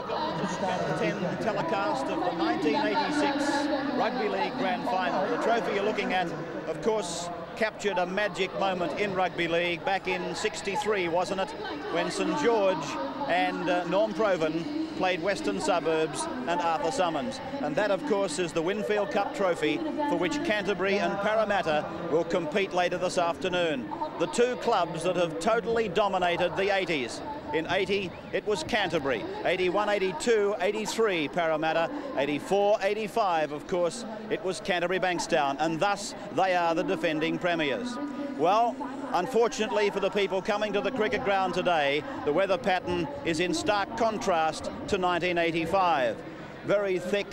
welcome to the Channel 10 telecast of the 1986 Rugby League Grand Final. The trophy you're looking at, of course, captured a magic moment in Rugby League back in '63, wasn't it? When St George and Norm Provan played Western Suburbs and Arthur Summons. And that, of course, is the Winfield Cup trophy for which Canterbury and Parramatta will compete later this afternoon. The two clubs that have totally dominated the 80s. In 80, it was Canterbury. 81, 82, 83, Parramatta. 84, 85, of course, it was Canterbury Bankstown. And thus, they are the defending premiers. Well, unfortunately for the people coming to the cricket ground today, the weather pattern is in stark contrast to 1985. Very thick,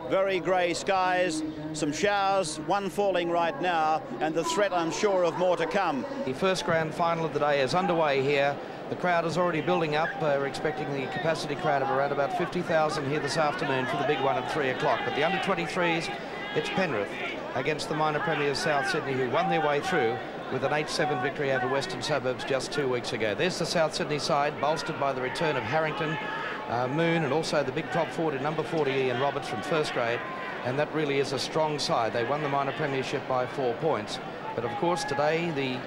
very grey skies, some showers, one falling right now, and the threat, I'm sure, of more to come. The first grand final of the day is underway here. The crowd is already building up. We're expecting the capacity crowd of around about 50,000 here this afternoon for the big one at 3 o'clock. But the under-23s, it's Penrith against the minor premiers South Sydney, who won their way through with an 8-7 victory over Western Suburbs just 2 weeks ago. There's the South Sydney side, bolstered by the return of Harrington, Moon, and also the big prop forward in number 40, Ian Roberts from first grade. And that really is a strong side. They won the minor premiership by 4 points. But of course, today, the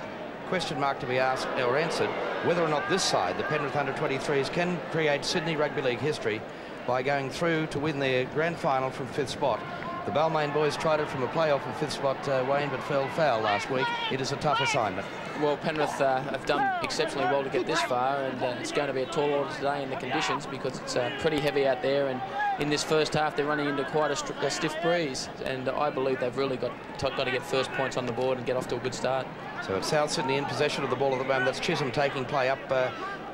question mark to be asked or answered, whether or not this side, the Penrith under-23s, can create Sydney Rugby League history by going through to win their grand final from 5th spot. The Balmain boys tried it from a playoff from 5th spot, Wayne, but fell foul last week. It is a tough assignment. Well, Penrith have done exceptionally well to get this far, and it's going to be a tall order today in the conditions because it's pretty heavy out there, and in this first half they're running into quite a stiff breeze, and I believe they've really got to get first points on the board and get off to a good start. So it's South Sydney in possession of the ball at the moment. That's Chisholm taking play up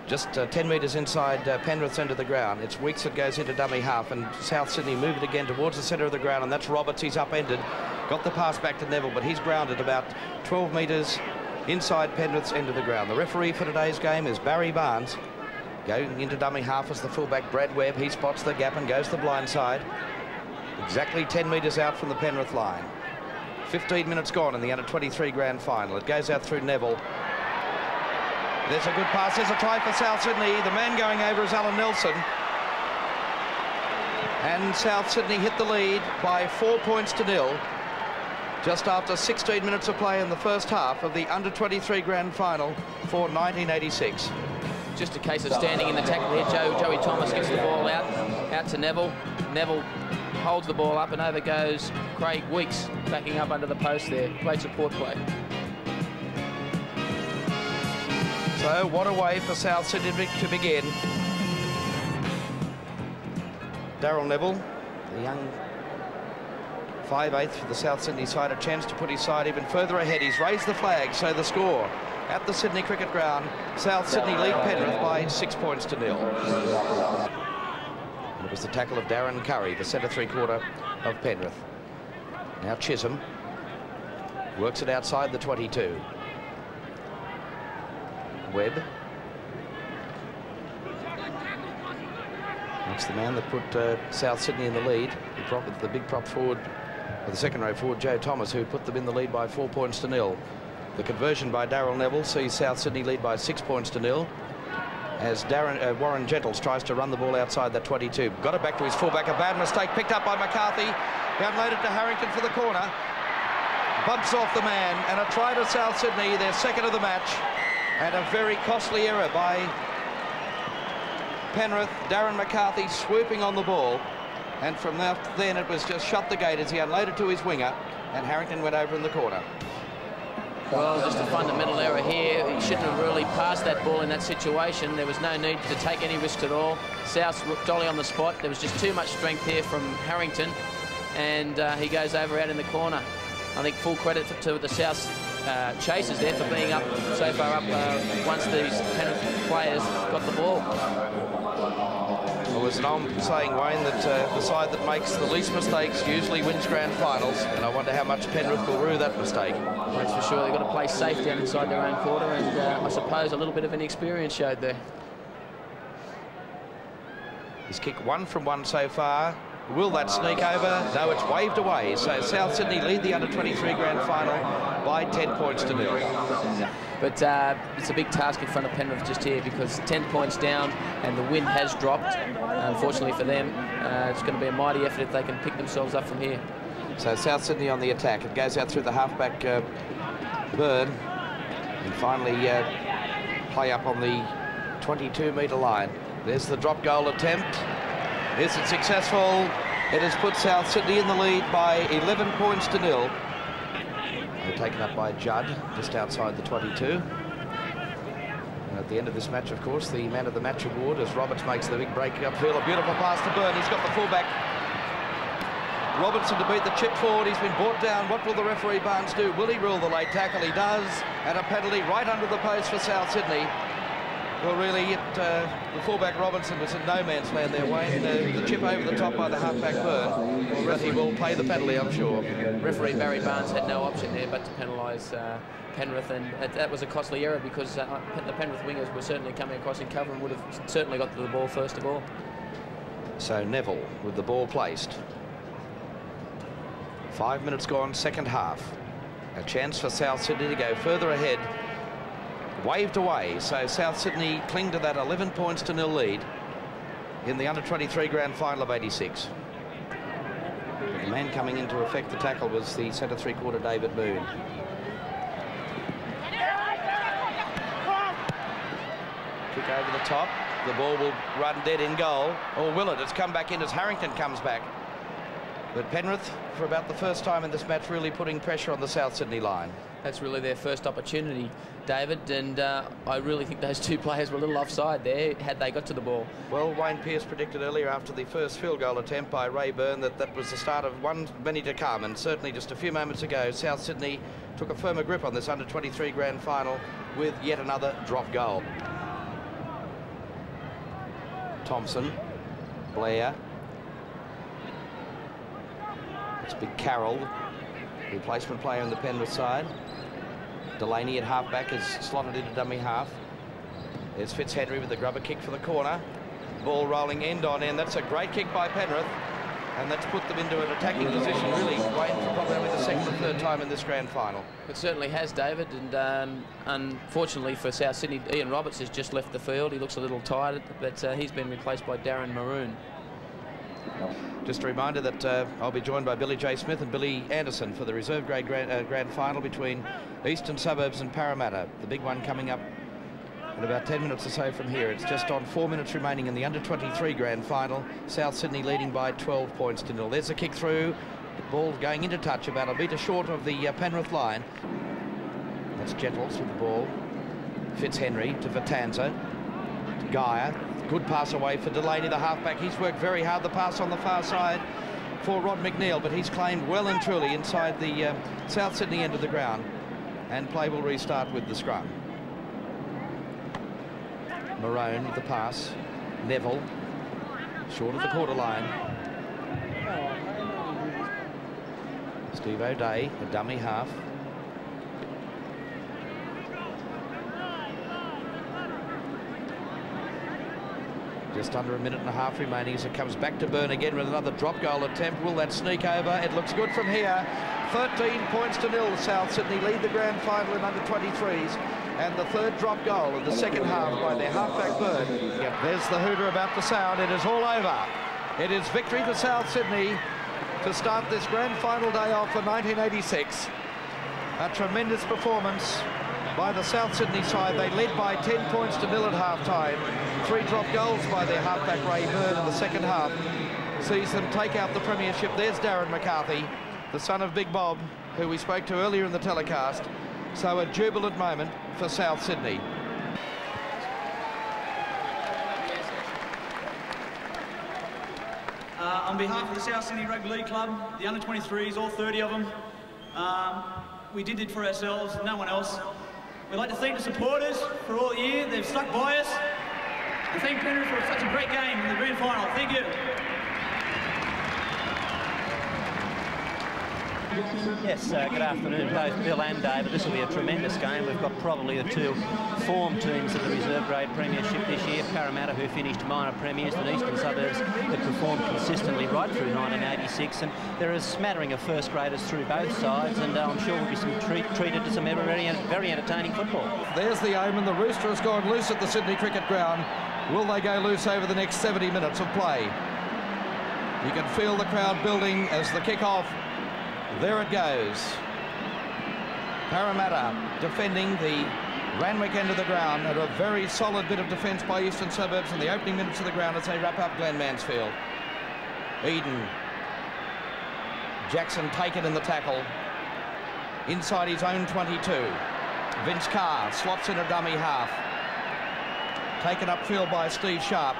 just 10 metres inside Penrith's end of the ground. It's Weeks that goes into dummy half, and South Sydney move it again towards the centre of the ground, and that's Roberts. He's upended, got the pass back to Neville, but he's grounded about 12 metres inside Penrith's end of the ground. The referee for today's game is Barry Barnes. Going into dummy half as the fullback Brad Webb. He spots the gap and goes to the blind side. Exactly 10 metres out from the Penrith line. 15 minutes gone in the under-23 grand final. It goes out through Neville. There's a good pass. There's a try for South Sydney. The man going over is Alan Nelson. And South Sydney hit the lead by 4 points to 0. Just after 16 minutes of play in the first half of the under-23 grand final for 1986. Just a case of standing in the tackle here. Joey Thomas gets the ball out to Neville. Neville holds the ball up, and over goes Craig Weeks, backing up under the post there. Great support play. So what a way for South Sydney to begin. Darryl Neville, the young 5'8" for the South Sydney side, a chance to put his side even further ahead. He's raised the flag, so the score at the Sydney Cricket Ground, South Sydney lead Penrith by 6 points to 0. And it was the tackle of Darren Curry, the centre three-quarter of Penrith. Now Chisholm works it outside the 22. Webb. That's the man that put South Sydney in the lead. The big prop forward, or the second row forward, Joe Thomas, who put them in the lead by 4 points to 0. The conversion by Darryl Neville sees South Sydney lead by 6 points to 0. As Warren Gentles tries to run the ball outside that 22. Got it back to his fullback. A bad mistake picked up by McCarthy. Downloaded to Harrington for the corner. Bumps off the man, and a try to South Sydney, their second of the match. And a very costly error by Penrith. Darren McCarthy swooping on the ball. And from then it was just shut the gate as he unloaded to his winger, and Harrington went over in the corner. Well, just a fundamental error here. He shouldn't have really passed that ball in that situation. There was no need to take any risks at all. South jolly on the spot. There was just too much strength here from Harrington, and he goes over out in the corner. I think full credit to the South chasers there for being up so far up once these Penrith players got the ball. Well, as I'm saying, Wayne, that the side that makes the least mistakes usually wins grand finals, and I wonder how much Penrith will rue that mistake. That's for sure. They've got to play safe down inside their own quarter, and I suppose a little bit of inexperience showed there. His kick 1 from 1 so far. Will that sneak over? No, it's waved away. So South Sydney lead the under-23 grand final by 10 points to 0. But it's a big task in front of Penrith just here, because 10 points down and the wind has dropped. Unfortunately for them, it's going to be a mighty effort if they can pick themselves up from here. So South Sydney on the attack. It goes out through the halfback Byrne, and finally play up on the 22-metre line. There's the drop goal attempt. Is it successful? It has put South Sydney in the lead by 11 points to 0. They're taken up by Judd, just outside the 22. And at the end of this match, of course, the man of the match award as Roberts makes the big break upfield. A beautiful pass to Byrne. He's got the fullback Robinson to beat the chip forward. He's been brought down. What will the referee Barnes do? Will he rule the late tackle? He does. And a penalty right under the post for South Sydney. Well, really, the fullback Robinson was in no man's land there, Wayne. The chip over the top by the halfback Byrne. But he will pay the penalty, I'm sure. Referee Barry Barnes had no option there but to penalise Penrith, and that was a costly error, because the Penrith wingers were certainly coming across in cover and would have certainly got to the ball first of all. So Neville with the ball placed. 5 minutes gone, second half. A chance for South Sydney to go further ahead. Waved away, so South Sydney cling to that 11 points to 0 lead in the under-23 grand final of 86. The man coming in to effect the tackle was the centre three-quarter David Moon. Kick over the top. The ball will run dead in goal. Or will it? It's come back in as Harrington comes back. But Penrith, for about the first time in this match, really putting pressure on the South Sydney line. That's really their first opportunity, David, and I really think those two players were a little offside there had they got to the ball. Well, Wayne Pearce predicted earlier after the first field goal attempt by Ray Byrne that was the start of many to come, and certainly just a few moments ago South Sydney took a firmer grip on this under-23 grand final with yet another drop goal. Thompson, Blair. It's Big Carroll, replacement player on the Penrith side. Delaney at halfback is slotted into dummy half. There's Fitzhenry with the grubber kick for the corner. Ball rolling end on end. That's a great kick by Penrith, and that's put them into an attacking position, really, Wayne, for probably only the second or third time in this grand final. It certainly has, David, and unfortunately for South Sydney, Ian Roberts has just left the field. He looks a little tired, but he's been replaced by Darren Maroon. Just a reminder that I'll be joined by Billy J. Smith and Billy Anderson for the reserve grade grand final between Eastern Suburbs and Parramatta. The big one coming up in about 10 minutes or so from here. It's just on 4 minutes remaining in the under-23 grand final. South Sydney leading by 12 points to 0. There's a kick through. The ball going into touch about a metre short of the Penrith line. That's Gentles with the ball. Fitzhenry to Vitanza. To Geyer. Good pass away for Delaney, the halfback. He's worked very hard. The pass on the far side for Rod McNeil, but he's claimed well and truly inside the South Sydney end of the ground. And play will restart with the scrum. Maroon with the pass. Neville, short of the quarter line. Steve O'Day, a dummy half. Just under a minute and a half remaining as it comes back to Byrne again with another drop goal attempt. Will that sneak over? It looks good from here. 13 points to 0. South Sydney lead the grand final in under-23s. And the third drop goal of the second half by their halfback Byrne. Yep, there's the hooter about the sound. It is all over. It is victory for South Sydney to start this grand final day off for 1986. A tremendous performance by the South Sydney side. They led by 10 points to 0 at half-time. 3 drop goals by their halfback Ray Byrne in the second half sees them take out the premiership. There's Darren McCarthy, the son of Big Bob, who we spoke to earlier in the telecast. So a jubilant moment for South Sydney. On behalf of the South Sydney Rugby League Club, the under-23s, all 30 of them, we did it for ourselves, no one else. We'd like to thank the supporters for all year. They've stuck by us. And thank Penrith for such a great game in the grand final. Thank you. Yes, good afternoon, both Bill and David. This will be a tremendous game. We've got probably the two form teams of the reserve grade premiership this year. Parramatta, who finished minor premiers, and Eastern Suburbs, that performed consistently right through 1986. And there is a smattering of first graders through both sides, and I'm sure we'll be treated to some very entertaining football. There's the aim, and the Rooster has gone loose at the Sydney Cricket Ground. Will they go loose over the next 70 minutes of play? You can feel the crowd building as the kick-off. There it goes. Parramatta defending the Randwick end of the ground, and a very solid bit of defence by Eastern Suburbs in the opening minutes of the ground as they wrap up Glenn Mansfield. Eden. Jackson taken in the tackle. Inside his own 22. Vince Carr slots in a dummy half. Taken upfield by Steve Sharp.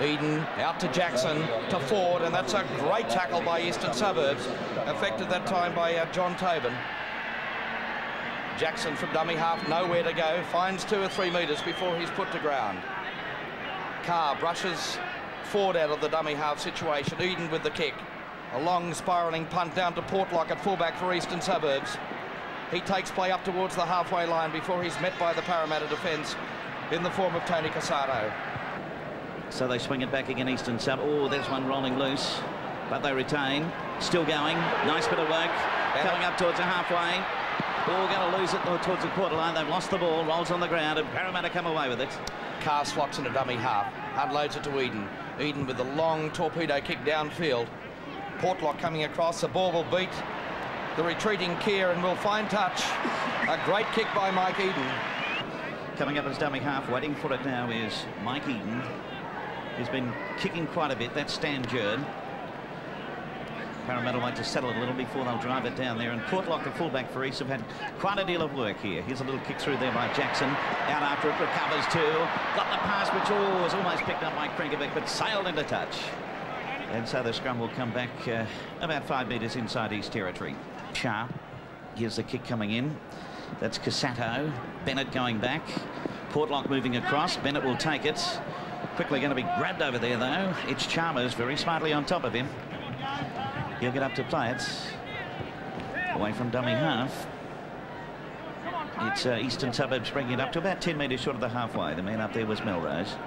Eden out to Jackson, to Ford, and that's a great tackle by Eastern Suburbs, affected that time by John Tobin. Jackson from dummy half, nowhere to go, finds 2 or 3 metres before he's put to ground. Carr brushes Ford out of the dummy half situation. Eden with the kick. A long spiralling punt down to Portlock at fullback for Eastern Suburbs. He takes play up towards the halfway line before he's met by the Parramatta defence in the form of Tony Casado. So they swing it back again, Eastern Sub. Oh, there's one rolling loose, but they retain. Still going. Nice bit of work. Coming up towards the halfway. Oh, going to lose it towards the quarter line. They've lost the ball. Rolls on the ground, and Parramatta come away with it. Carr slots in a dummy half. Unloads it to Eden. Eden with the long torpedo kick downfield. Portlock coming across. The ball will beat the retreating Keir and will find touch. A great kick by Mike Eden. Coming up as dummy half, waiting for it now is Mike Eden. He's been kicking quite a bit. That's Stan Jerd. Parramatta like to settle it a little before they'll drive it down there. And Portlock, the fullback for East, have had quite a deal of work here. Here's a little kick through there by Jackson. Out after it, recovers too. Got the pass, which was almost picked up by Krinkovic, but sailed into touch. And so the scrum will come back about 5 metres inside East territory. Sharp. Here's the kick coming in. That's Cassato. Bennett going back. Portlock moving across. Bennett will take it. Quickly going to be grabbed over there, though. It's Chalmers very smartly on top of him. He'll get up to play it. Away from dummy half. It's Eastern Suburbs bringing it up to about 10 metres short of the halfway. The man up there was Melrose.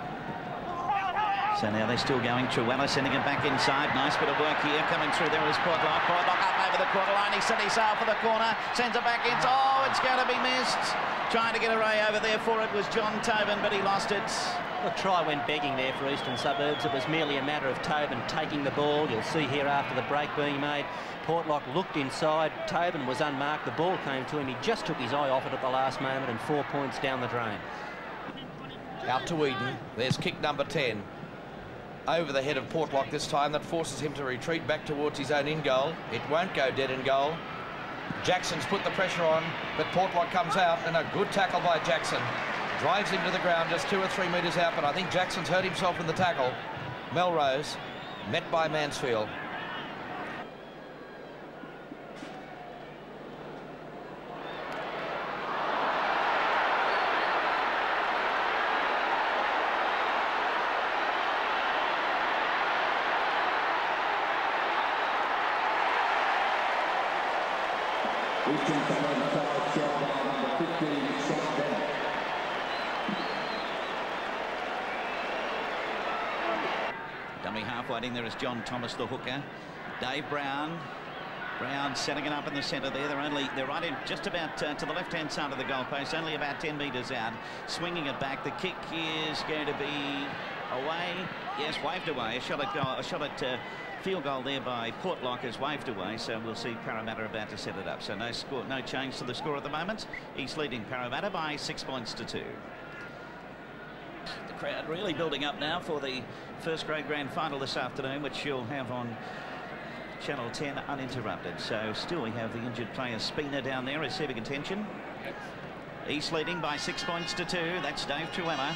So now they're still going. Truella sending it back inside. Nice bit of work here. Coming through there is Portlock. Portlock up over the quarter line. He set his sail for the corner. Sends it back in. Oh, it's going to be missed. Trying to get a ray over there for it was John Tobin, but he lost it. The try went begging there for Eastern Suburbs. It was merely a matter of Tobin taking the ball. You'll see here after the break being made, Portlock looked inside. Tobin was unmarked. The ball came to him. He just took his eye off it at the last moment, and 4 points down the drain. Out to Eden. There's kick number 10. Over the head of Portlock this time. That forces him to retreat back towards his own in goal. It won't go dead in goal. Jackson's put the pressure on, but Portlock comes out, and a good tackle by Jackson. Drives him to the ground just 2 or 3 metres out, but I think Jackson's hurt himself in the tackle. Melrose met by Mansfield. Dummy half waiting there is John Thomas, the hooker. Dave Brown. Brown setting it up in the centre there. They're right in just about to the left-hand side of the goalpost, only about 10 metres out. Swinging it back. The kick is going to be away. Yes, waved away. A shot at field goal there by Portlock is waved away, so we'll see Parramatta about to set it up. So no change to the score at the moment. East leading Parramatta by 6 points to 2. The crowd really building up now for the first grade grand final this afternoon, which you'll have on Channel 10 uninterrupted. So still we have the injured player Spina down there receiving attention. East leading by 6 points to 2. That's Dave Truella.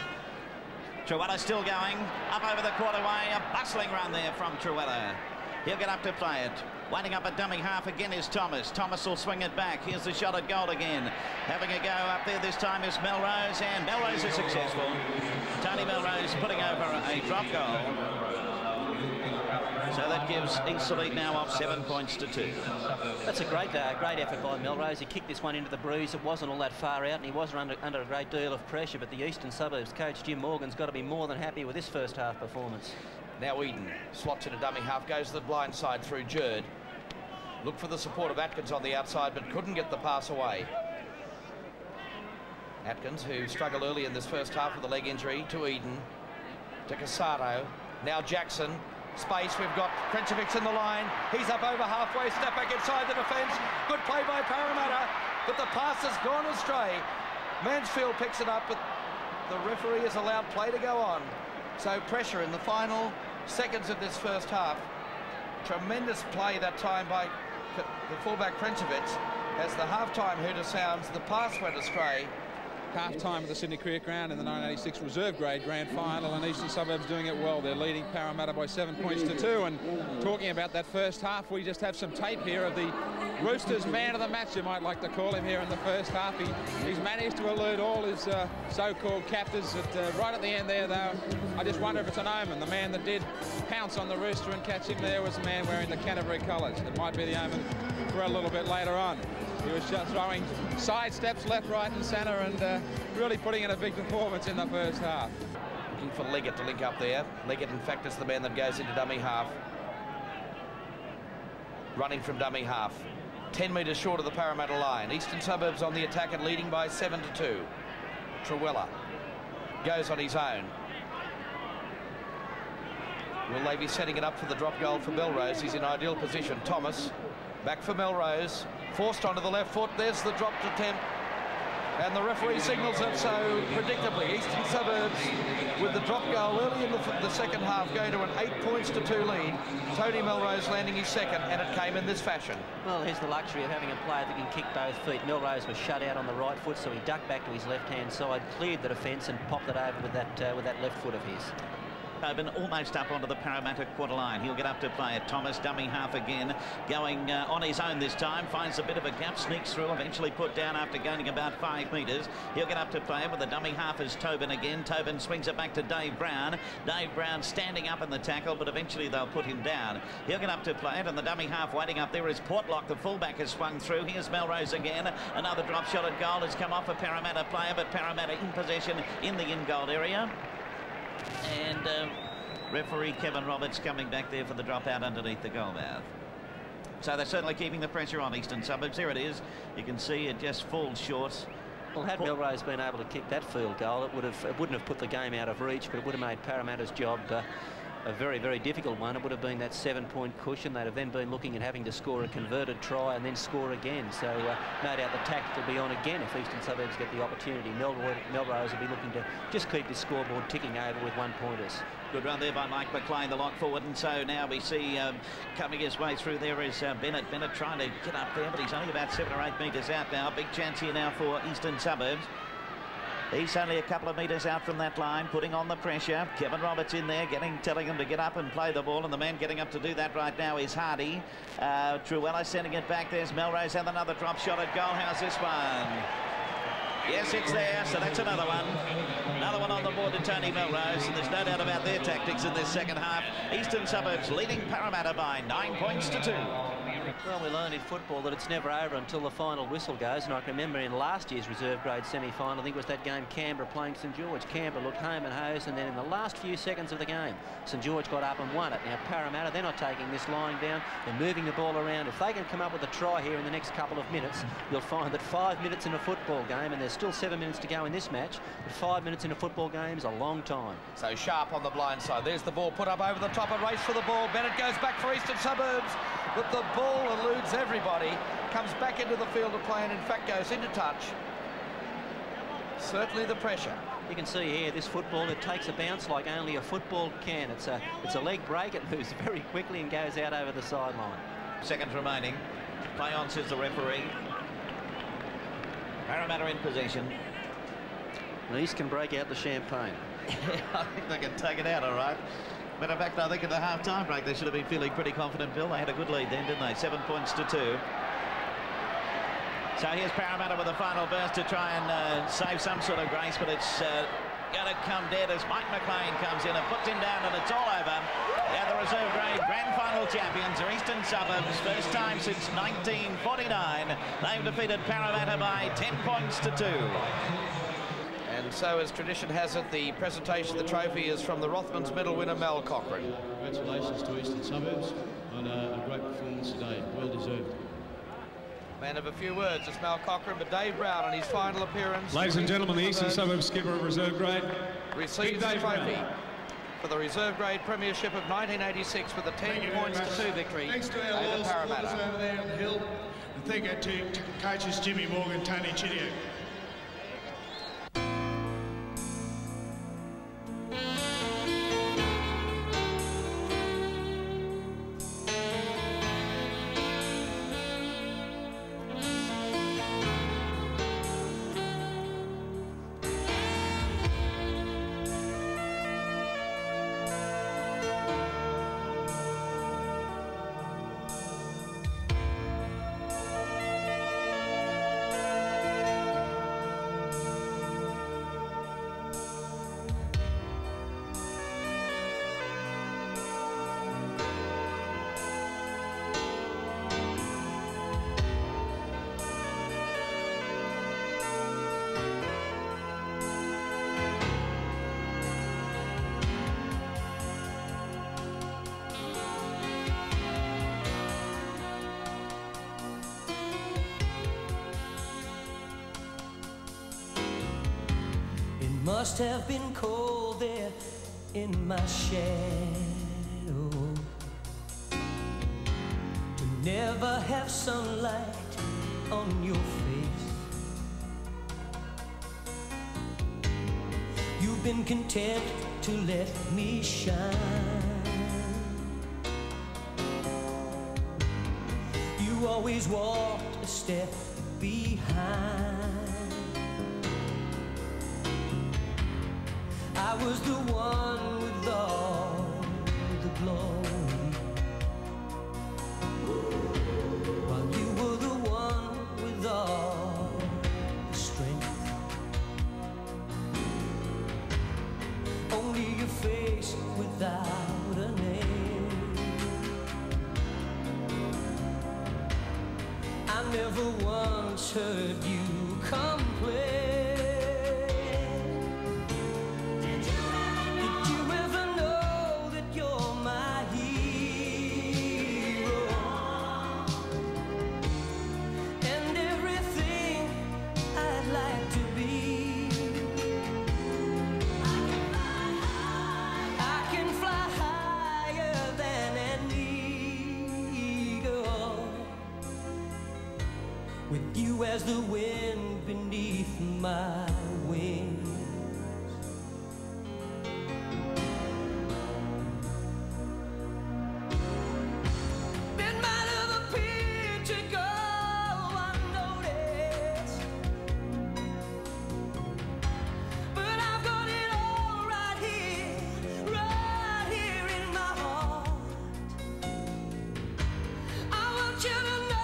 Truella still going up over the quarterway. A bustling run there from Truella. He'll get up to play it. Winding up a dummy half again is Thomas. Thomas will swing it back. Here's the shot at goal again. Having a go up there this time is Melrose, and Melrose is successful. Tony Melrose putting over a drop goal. So that gives Eastleigh now off 7 points to 2. That's a great effort by Melrose. He kicked this one into the breeze. It wasn't all that far out, and he was under a great deal of pressure, but the Eastern Suburbs coach, Jim Morgan's got to be more than happy with this first half performance. Now Eden slots in a dummy half, goes to the blind side through Jerd. Looked for the support of Atkins on the outside, but couldn't get the pass away. Atkins, who struggled early in this first half with a leg injury, to Eden, to Casato. Now Jackson. Space, we've got Krencevic in the line. He's up over halfway, step back inside the defence. Good play by Parramatta, but the pass has gone astray. Mansfield picks it up, but the referee has allowed play to go on. So pressure in the final seconds of this first half. Tremendous play that time by the fullback Krencevic. As the half-time hooter sounds, the pass went astray. Half-time of the Sydney Cricket Ground in the 1986 reserve grade grand final, and Eastern Suburbs doing it well. They're leading Parramatta by 7 points to 2. And talking about that first half, we just have some tape here of the Roosters man of the match, you might like to call him, here in the first half. He's managed to elude all his so-called captors. Right at the end there, though, I just wonder if it's an omen. The man that did pounce on the Rooster and catch him there was a man wearing the Canterbury colours. It might be the omen for a little bit later on. He was just throwing side steps left, right and centre, and really putting in a big performance in the first half. Looking for Leggett to link up there. Leggett, in fact, is the man that goes into dummy half. Running from dummy half. 10 metres short of the Parramatta line. Eastern Suburbs on the attack and leading by 7 to 2. Truella goes on his own. Will they be setting it up for the drop goal for Melrose? He's in ideal position. Thomas back for Melrose. Forced onto the left foot. There's the dropped attempt. And the referee signals it so predictably. Eastern Suburbs with the drop goal early in the second half going to an 8 points to 2 lead. Tony Melrose landing his second, and it came in this fashion. Well, here's the luxury of having a player that can kick both feet. Melrose was shut out on the right foot, so he ducked back to his left-hand side, cleared the defence and popped it over with that left foot of his. Tobin almost up onto the Parramatta quarter line. He'll get up to play it. Thomas dummy half again, going on his own this time, finds a bit of a gap, sneaks through, eventually put down after gaining about 5 metres. He'll get up to play it with the dummy half as Tobin again. Tobin swings it back to Dave Brown. Dave Brown standing up in the tackle, but eventually they'll put him down. He'll get up to play it, and the dummy half waiting up there is Portlock. The fullback has swung through. Here's Melrose again. Another drop shot at goal has come off a Parramatta player, but Parramatta in possession in the in-goal area. And referee Kevin Roberts coming back there for the dropout underneath the goal mouth. So they're certainly keeping the pressure on Eastern Suburbs. Here it is. You can see it just falls short. Well, had Melrose been able to kick that field goal, it wouldn't have put the game out of reach, but it would have made Parramatta's job a very, very difficult one. It would have been that 7-point cushion. They'd have then been looking at having to score a converted try and then score again. So no doubt the tactic will be on again if Eastern Suburbs get the opportunity. Melrose will be looking to just keep this scoreboard ticking over with 1-pointers. Good run there by Mike McLean, the lock forward, and so now we see coming his way through there is Bennett. Bennett trying to get up there, but he's only about 7 or 8 metres out now. Big chance here now for Eastern Suburbs. He's only a couple of metres out from that line, putting on the pressure. Kevin Roberts in there, telling him to get up and play the ball, and the man getting up to do that right now is Hardy. Truella sending it back. There's Melrose, and another drop shot at goal. How's this one? Yes, it's there, so that's another one. Another one on the board to Tony Melrose, and there's no doubt about their tactics in this second half. Eastern Suburbs leading Parramatta by 9 points to 2. Well, we learned in football that it's never over until the final whistle goes, and I can remember in last year's reserve grade semi-final, I think it was that game Canberra playing St George. Canberra looked home and hosed, and then in the last few seconds of the game, St George got up and won it. Now Parramatta, they're not taking this lying down, they're moving the ball around. If they can come up with a try here in the next couple of minutes, you'll find that 5 minutes in a football game, and there's still 7 minutes to go in this match, but 5 minutes in a football game is a long time. So Sharp on the blind side. There's the ball put up over the top, a race for the ball. Bennett goes back for Eastern Suburbs, but the ball eludes everybody, comes back into the field of play and in fact goes into touch. Certainly the pressure. You can see here this football, it takes a bounce like only a football can. It's a leg break, it moves very quickly and goes out over the sideline. Seconds remaining. Play on, says the referee. Parramatta in possession. And East can break out the champagne. I think they can take it out all right. Matter of fact, I think at the half-time break they should have been feeling pretty confident, Bill. They had a good lead then, didn't they? 7 points to 2. So here's Parramatta with a final burst to try and save some sort of grace, but it's going to come dead as Mike McLean comes in and puts him down, and it's all over. Yeah, the reserve grade grand final champions are Eastern Suburbs, first time since 1949. They've defeated Parramatta by 10 points to 2. And so, as tradition has it, the presentation of the trophy is from the Rothmans medal winner, Mal Cochrane. Congratulations to Eastern Suburbs on a great performance today. Well deserved. Man of a few words, it's Mal Cochrane, but Dave Brown on his final appearance. Ladies and gentlemen, the Eastern Suburbs skipper of reserve grade receives the trophy for the reserve grade premiership of 1986 with a 10 points to 2 victory Thanks to our over loyal Parramatta. supporters over there on the hill. And thank you to coaches Jimmy Morgan, Tony Chittier. Must have been cold there in my shadow to never have sunlight on your face. You've been content to let me shine. You always walked a step behind. I was the one with all the glory, while you were the one with all the strength. Only your face without a name. I never once heard you complain. With you as the wind beneath my wings. It might have appeared to go unnoticed, but I've got it all right here in my heart. I want you to know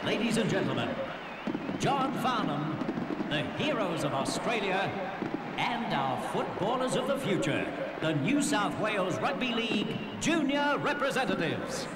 Ladies and gentlemen, John Farnham, the heroes of Australia and our footballers of the future, the New South Wales Rugby League Junior Representatives.